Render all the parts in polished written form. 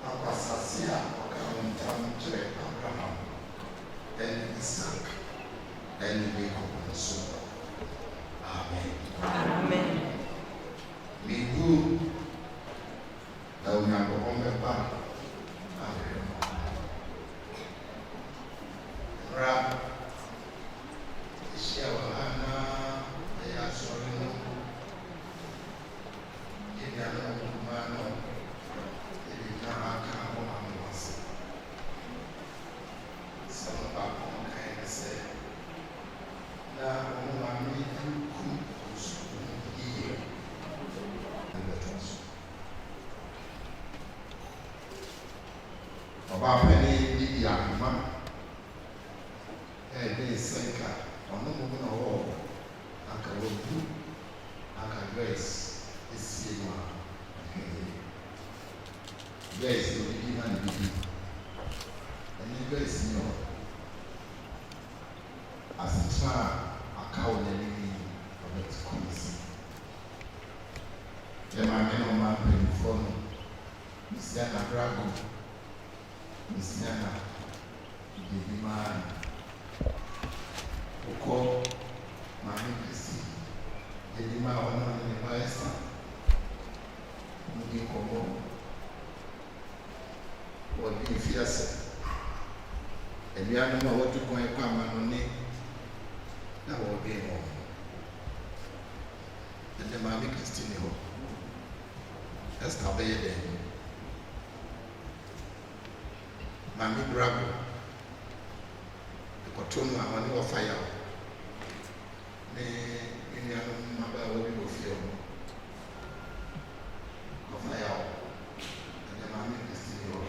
Akwasasia Okantam Tre Abraham and Isaac and Jacob and so. Amen. Amen. We do that we are going back. Amen. Right. Shawahana, they are sorry. Mami Bravo, the Kotoma, one of fire. The Indian mother will be feel of fire. And the Mami Castillo,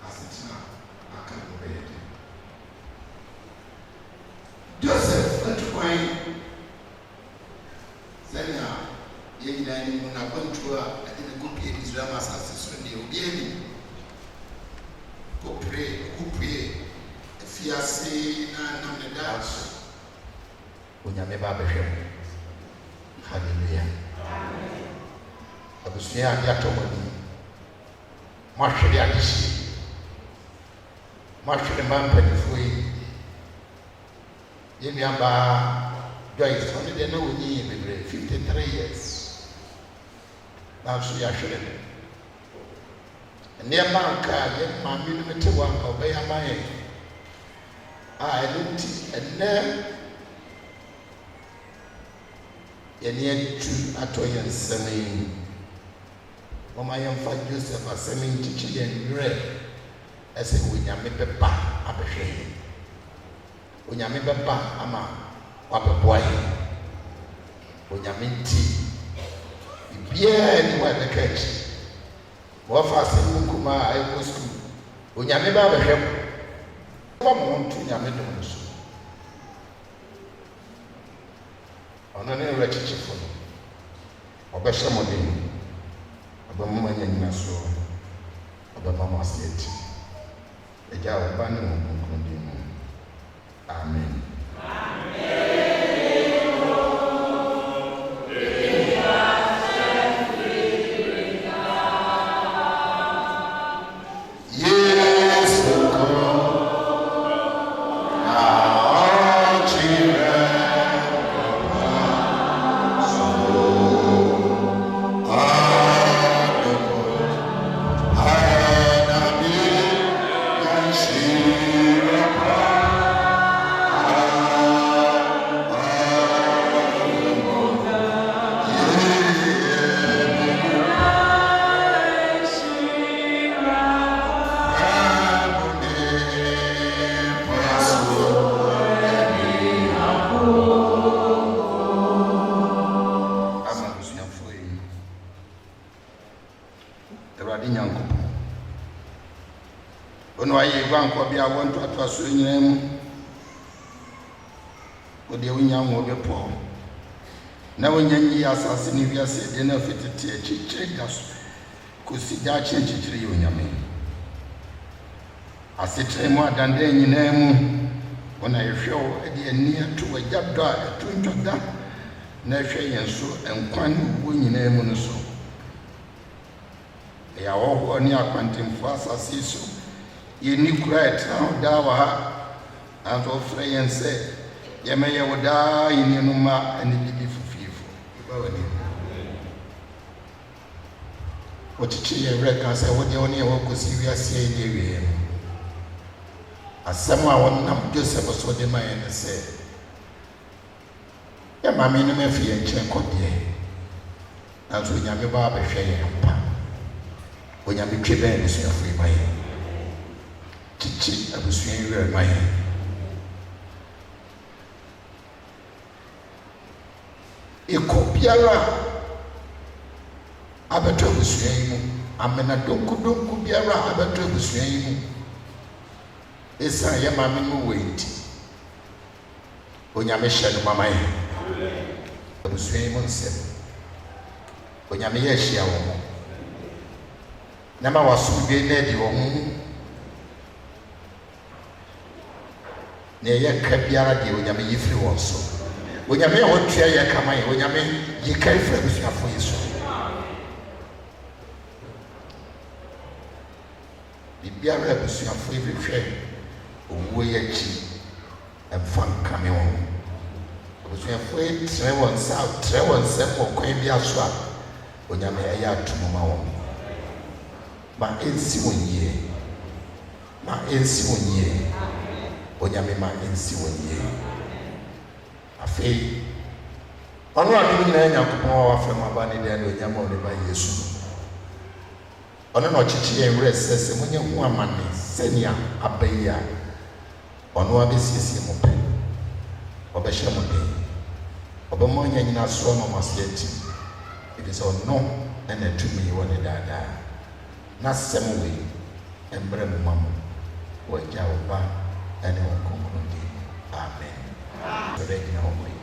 as it's now, I can't read. Joseph, let's find Senya, Yen Nabantua, I didn't go pay Israel as a Sunday, Obieni. Who pray, if you are saying, I'm the dance. Unyame Baba Hallelujah. Abusia Yatomani. Marshall Yadishi. Marshall the man Penifui. Yemiamba Joyce, only they know we need 53 years. Now she actually. Near Manka, yet my minimum one obey my I looked and then two atoyan semi. Oh, my young father Joseph are sending to Chile and Red as if we yam pepper, Abashay. When yam pepper, Ama, Wapa boy, when yamin tea. Bien, where the catch. Wafa Kuma, I was school. When Yamiba help, come on to Yamidons. On an electric phone. Obeshamodi, Obama and Naso, Obama State. A jar of banner. Amen. I want to swing him with the young will be poor. Now, when you assassin, if you say dinner fitted check us, could see that change to you in your name. I said, more than then you name when I show a near to a job dog, to into that, Nashay and so, and one win your name on the so. ya wo ni akwantemfo asase so ye ni kura etra da wa ha anto frɛ yɛn sɛ yɛmɛyɛ wo daa yɛni no ma ani didi fufifo ba wani wɔkyekye yɛ werɛ ka sɛ wode wo ne yɛ wɔkɔsi wiase yɛ ne awie no asɛm a wɔnam Joseph so de ma yɛn ne sɛ yɛ maame no mafi yɛn nkyɛn kɔdeɛ nanso Onyame ba abɛhwɛ yɛn mpa Onyame twe bɛn abusuafo yi ma yɛn kyekye abusua yi werɛ ma yɛn iko biara abeto abusua yi mu amena donku biara abeto abusua yi mu esa ye maame mu wenti Onyame hye no mama yi abusua yi mu nsem Onyame ye hye wo na ma wasomdwe na di wo na ye ka biara de Onyame yifiri wo so Onyame a wotua yɛ kama yɛ Onyame yi kai fra busuafo yi so bibiara busuafo yi hwehwɛ owuo yɛ akyi ɛmfa nkame wɔn busuafo yi trɛ wɔn nsa wɔ kwan bi aso a Onyame ɛyɛ atom ma wɔn ma ɛnsi wɔn yie Onyame ma ɛnsi wɔn yie afei ɔno adom nyinaa Nyankopɔn a wafrɛ aba ne dan ne Onyame ɔne ba Yesu ɔno na ɔkyekye yɛn werɛ sɛ monyɛ ho amane sɛnea aba yi a ɔno abɛsiesie mo pɛ ɔbɛhyɛ mo den ɔbɛma ɔnya nyina soɔ ma ɔmase akyi ɛfiri sɛ ɔno ɛna tumi wɔ ne daadaa na sɛm wei ɛmbrɛ mo ma mo wɔ Agya wo Ba ɛne wo Kronkron din amen Regina Homoi.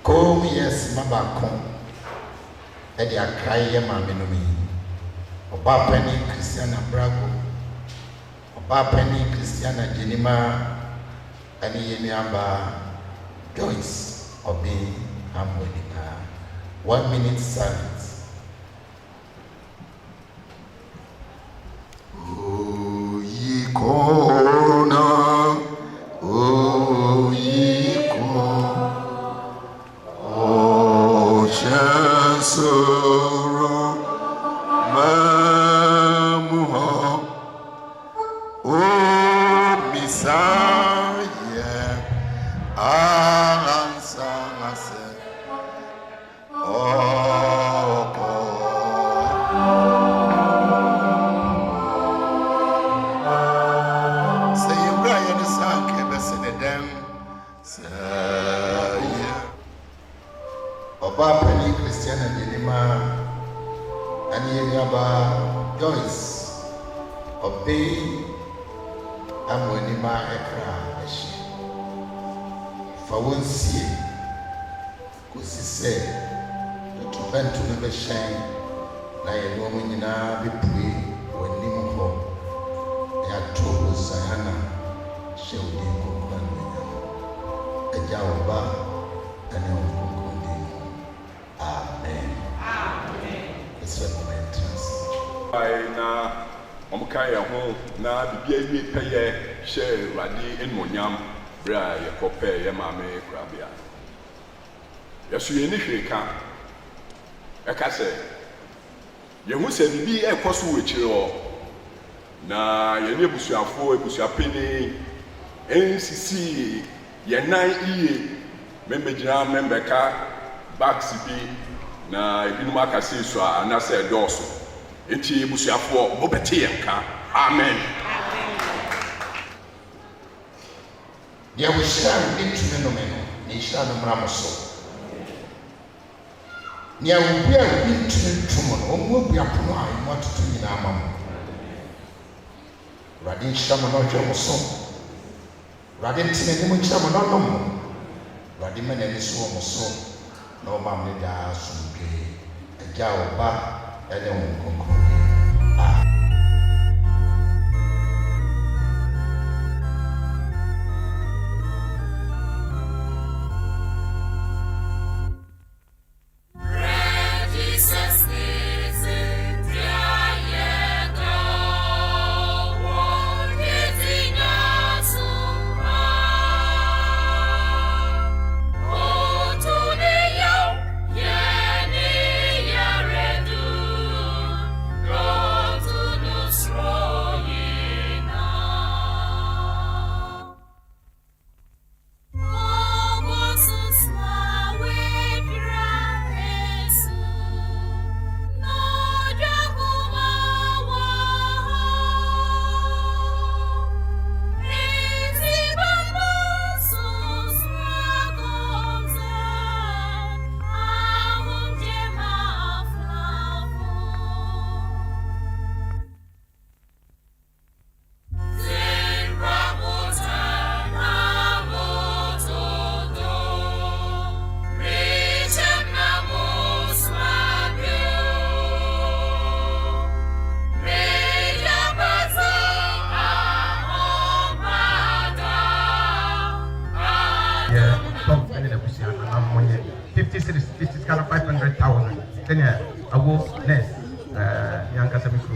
Come yes, Mabacon, Edia Kaya Maminomi, Oba Penny Christiana Brago, Oba Penny Christiana Genima, and Yeniamba Joyce, Obi Amwedika. 1 minute silence. Oh, ye corner. Oh, ye oh, Chancellor, Mamuha, oh, Messiah, Answer, oh, God. Say, Brian is them. Oba Penny Christiana Genima and Yeniaba Joyce Obey Amwenima Ekra for one see Kusi say to vent to never shine like a woman in a be pray when Nimho they are told Sayana Sheldon Agya wo Ba and your Kronkron din amen it's a moment na omkai ho na bibia wi peye hye Awurade enmonyam bra ye kopɛ ye maame krabia yesu ye ni hweka eka sɛ ye hu sɛ bibi ekoso wɔ kyiro na ye ne ebusuapeni ensisi ye nan iye membegyina membeka backs bi na ebinum akase so anase dɔɔso enti ebusuafo mobɛte yɛnka amen deɛ wohyira ntumi no me no ne hyira no mmra mo so nea wobia ntumi ntom no ɔmo abua pono a ɛmo atoto nyinaa ma mo Awurade nhyira mo na ɔhwɛ mo so Awurade ntene ne mo nkyira mo na ɔnom mo Awurade ma n'ani so wɔ mo so na ɔma mo ne daa somdwe Agya wo Ba ɛne wo Kronkron kasa mikro.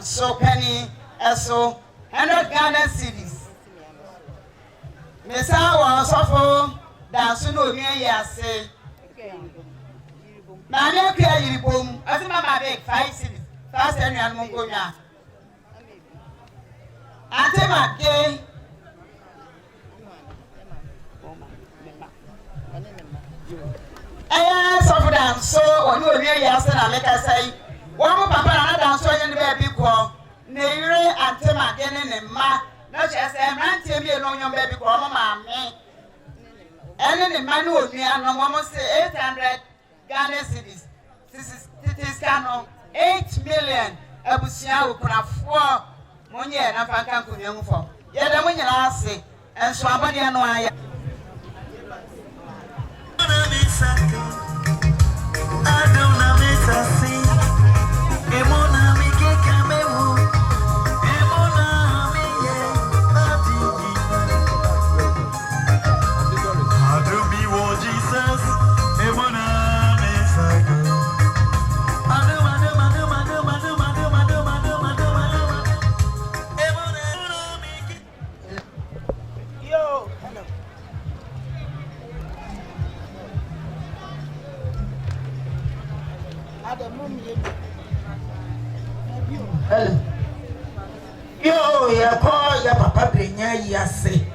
So penny, so 100 Ghana cedis. Mesa was suffer than sooner near say. Mamma care you boom, as a mamma big 5 cedis, fast and Mongolia. Ante my gay. I suffer down so or no near yes, and I make us say. One more papa and so in the baby call. Nere and Tema getting a ma, not just a man tell me along your baby call, mamma. And then the man would be and almost say 800 Ghana cedis. This is canon 8 million. A busia will put up 4 money and a fancan could young for. Yet the winner asked it, and somebody and why. I don't know it. Emona mi ke kamewu Emona mi ye atiki Adubi wo Jesus Emona mi sago Adu Emona mi ke Yo hello Adamu mi Yo, ya call your papa Brenya Yase.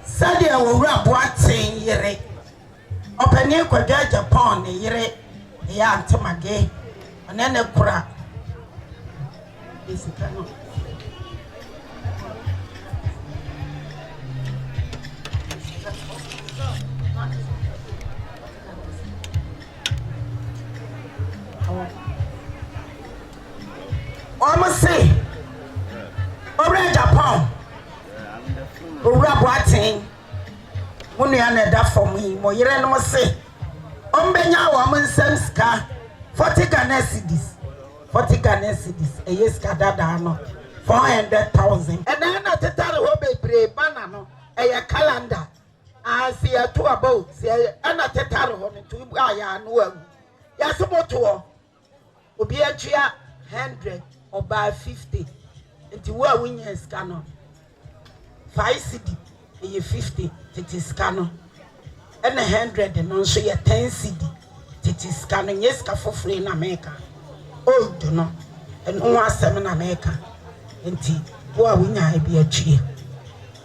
Sadia will rap what saying yere. Open your quadra Japan, yere, ya Tomage, and then a crack. Is it cannot? owura boaten mo nua na da fom yi mo yere no se ombenya wo mo nsam sika 40 Ghana cedis yes kadada no 400,000 and then na tetare ho bebre bana no calendar see to about see na tetare ho to aya no agu ya so moto obi atua 100 or by 50 nti wo a winya sika no 5 cedi 50 titi sika no and 100 no so ye 10 cedi titi sika no yes ka fofre na America old no and no asem na America nti wo a winya bi atwie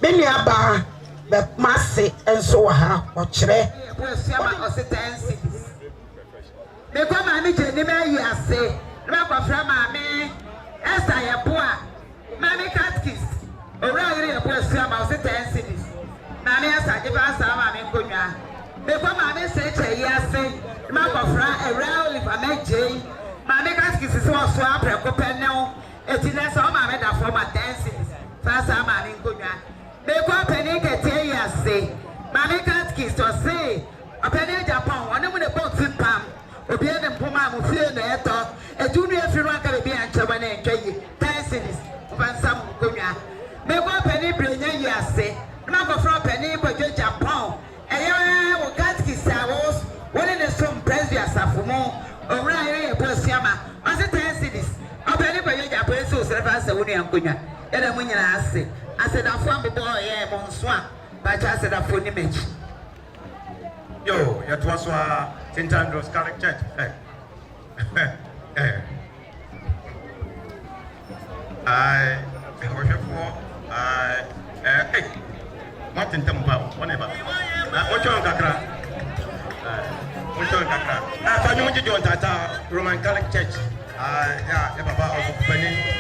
beni aba be masse enso wa ha o kire o se 10 cedi me kwa ma mi je ni me yi ase me kwa fra ma mi esa ye boa ma mi catkis ora yire ye boa sia ma o se 10 cedis na mi esa je ba sa ma mi konwa me kwa ma mi se che yi ase me kwa fra era oliver me je ma mi catkis so so apreko penel eti na so ma me da for ma 10 cedis fa sa ma mi konwa me kwa peni ke tie yi ase ma mi catkis to say apeni Japan one mu de boat pam obi ene mpoma mo fie na eto ejunu efiru aka be bia ncheba na entwaye 10 cedis fansam konwa me go peni brenya yi ase na go from peni bojo Japan eye wo gatki sawos woni ne som president asafumo owra ere e posiama o se 10 cedis obeni bojo Japan so serva sa woni ankonwa e da mo nyina ase da fo ambebo ye mo nso a ba cha ase da fo ni mechi yo ya twaswa St. Andrew's Catholic Church. I worship for Martin Temple, whatever. What's your kakra? Fanny John Tata, Roman Catholic Church. Yeah, Papa also Penny.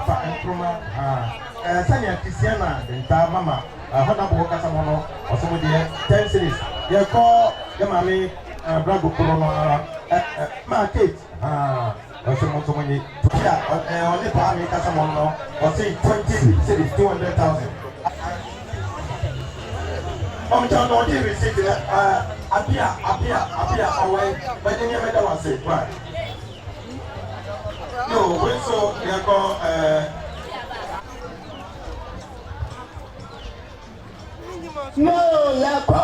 fa nkroma sanya Christiana nta mama honorable kasa mono osomo de 10 series ye ko ye mami brago kuro no market osomo somo ni ya only pa mi kasa mono o say 20 series 200,000 John no dey receive apia away but then you better was it right no we so you go no yako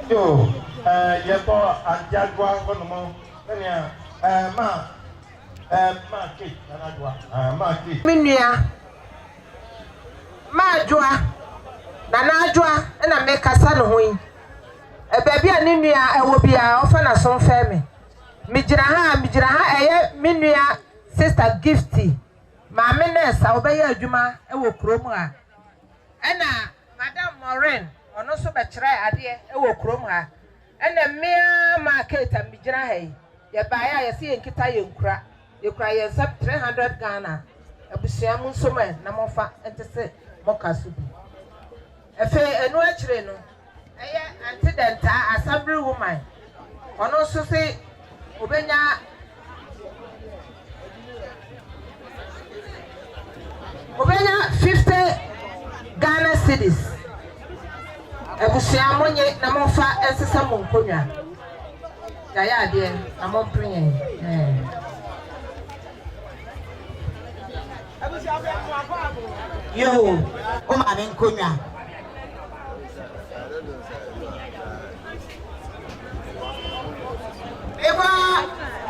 yo yako anjagwa kono nania ma ke anadwa ma ke minua ma adwa na adwa na me kasa no hoyi baabi a ne nua ewo bia ofa na so mfa me migira ha eye minua sister Gifty ma me nesa obeya adwuma ewo krom ha ena madam Maureen ono so be kire ade ewo krom ha ena mea market a migira ha ye baaya ye se yenkita yenkura yekura ye 300 Ghana abusua mu nso me na mofa entese mokasubi efe enu akire no eye antidenta assembly woman ono so se obenya 50 Ghana cedis abusua monye na mofa ensesa mo nkonwa ya ade na mo prenye yo o ma me nkonwa eba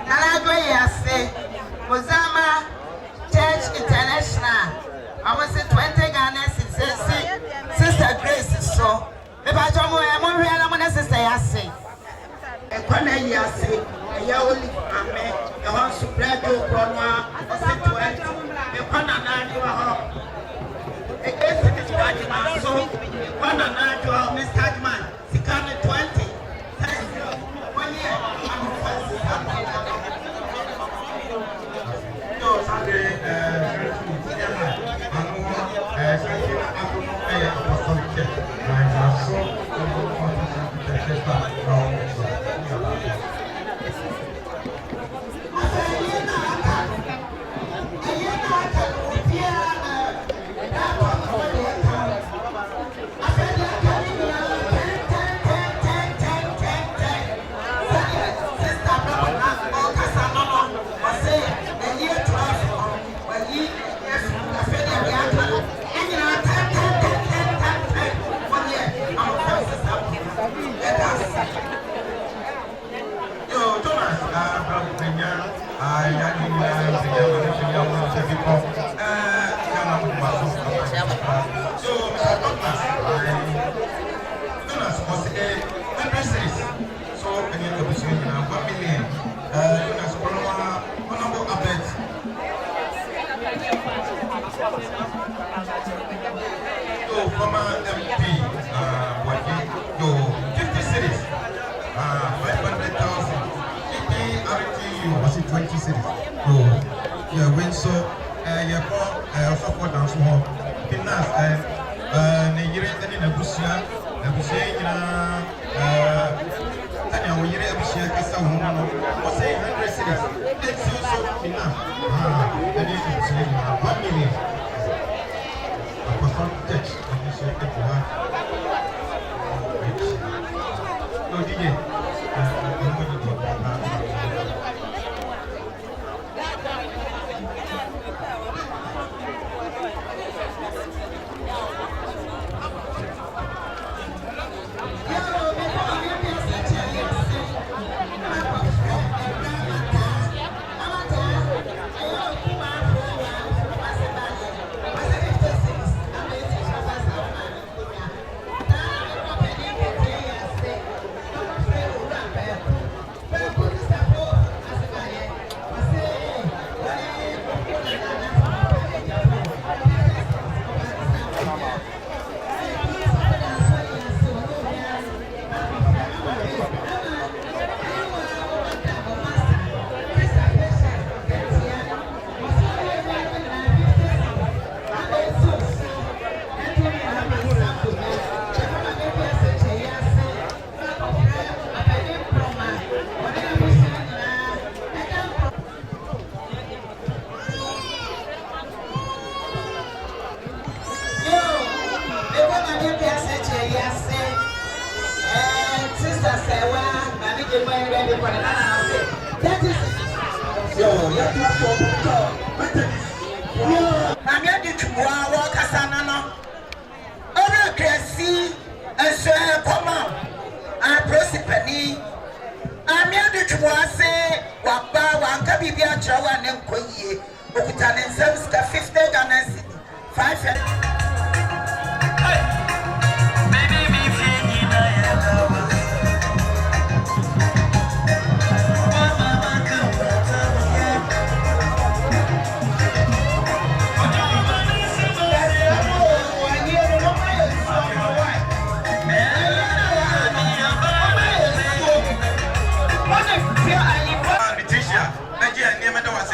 narajo yase Mozama Church International I was 20 Ghana cedis Sister Grace so eba jomo e mo hwe na mo na sister yase e kwana yase ya oli ame e ho spread o kronwa o se 20 e kwana na dio ho e kesi ti kaji na so kwana na dio ho Mr. Hajman sikane 20 Mami di chumwa wa kasana no. Ora kresi enso e koma. A prosipani. Ami di chumwa se wa ba wa nka bibi a kira wa ne nkoyie. Okuta ne nsem ska 50 Ghana cedi. 5 Baby me feel na ya lawa.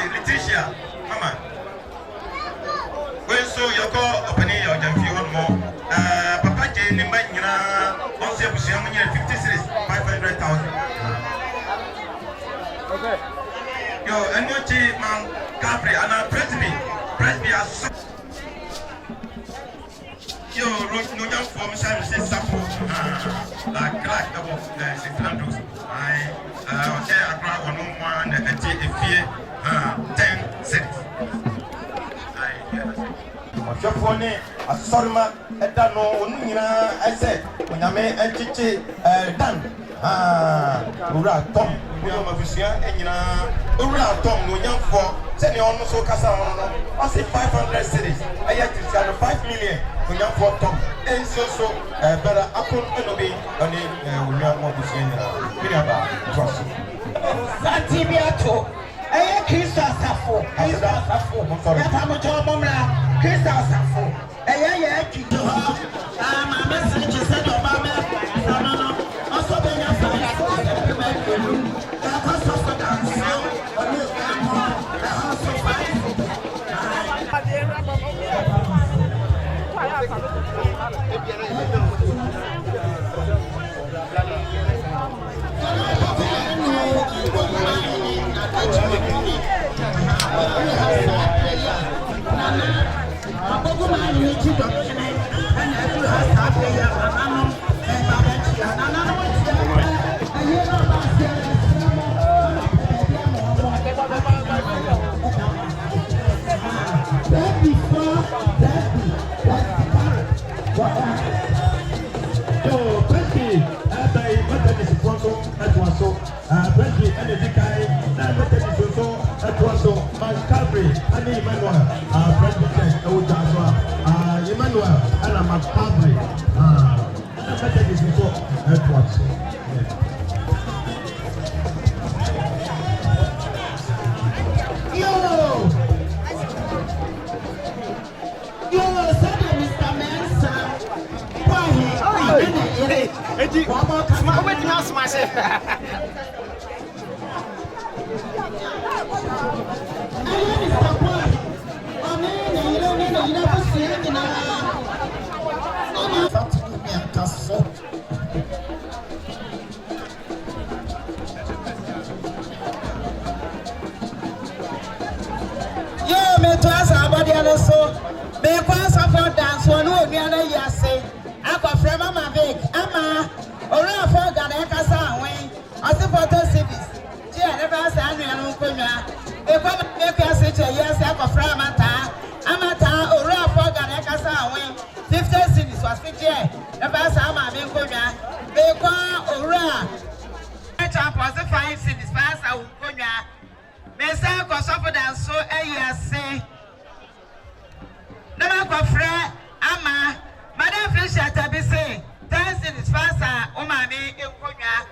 Letitia, mama. When so you go open your jamfi one more. Papa J ni manyina on se busi amunya 50 series 500,000. Okay. Yo, anochi man Capri ana Presby as yo no young form say support la crack double se flandus. I okay akra one more na enti efie 10 cities. Mafia asorma edano onnyina ese onyame enchichi dan ura tom yo mafia enyina ura tom no nyamfo se ne ono so kasa ono no o say 500 cities aya tisiano 5 million onyamfo tom enso so bera akon enobi oni onyamfo busia nyina bini aba trust Santibiato Eye Kristo asafo Yata mojo momra Kristo asafo Eye kido ma message se do ba me no also be ya fa ka so for dance oni also fight Emmanuel, President Ojazwa, Emmanuel, and I'm a public. And I bet this before Edwards. Yo, sorry, Mr. Mensa. Yo, me to us about the other so. Me pass about dance one who be another year say. I got from Mama Big, Ama, or I forgot I can say, I support the cities. Yeah, never say I'm going to come here. If I make a city, yes, I got from Amata, or I forgot I can say, 50 cities was 50. Never say I'm going to come here. Because Ora, I was the 5 cities, pass I will come here. Me say ko suffer dan so say never go friend ama madam Felicia tabi say dancing is faster o ma mi enkonya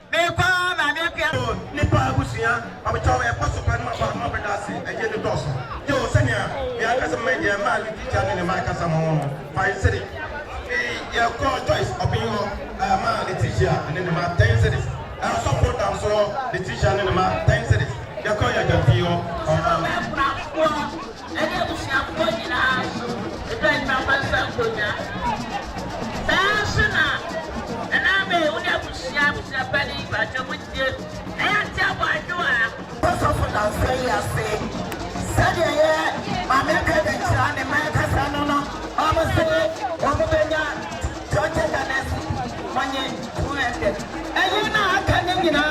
me ko ma mi kwa nipa abusia abacho e poso pa ma bedase eje de doso yo senia me akasa media ma li teacher ne ma akasa mo fa city e ko choice opinion ma the teacher ne ma 10 cities support am so the teacher ne ma 10 cities ya ko ya japio ene busia ko nyina e ben ma pansa ko nya fashion ena me unia busia bani ba jomuje e ati abadua so for that say said ye ma me ka de chira ne ma ka sano no o mo se o mo benya joje danes monye 200 e ye na aka ne nyina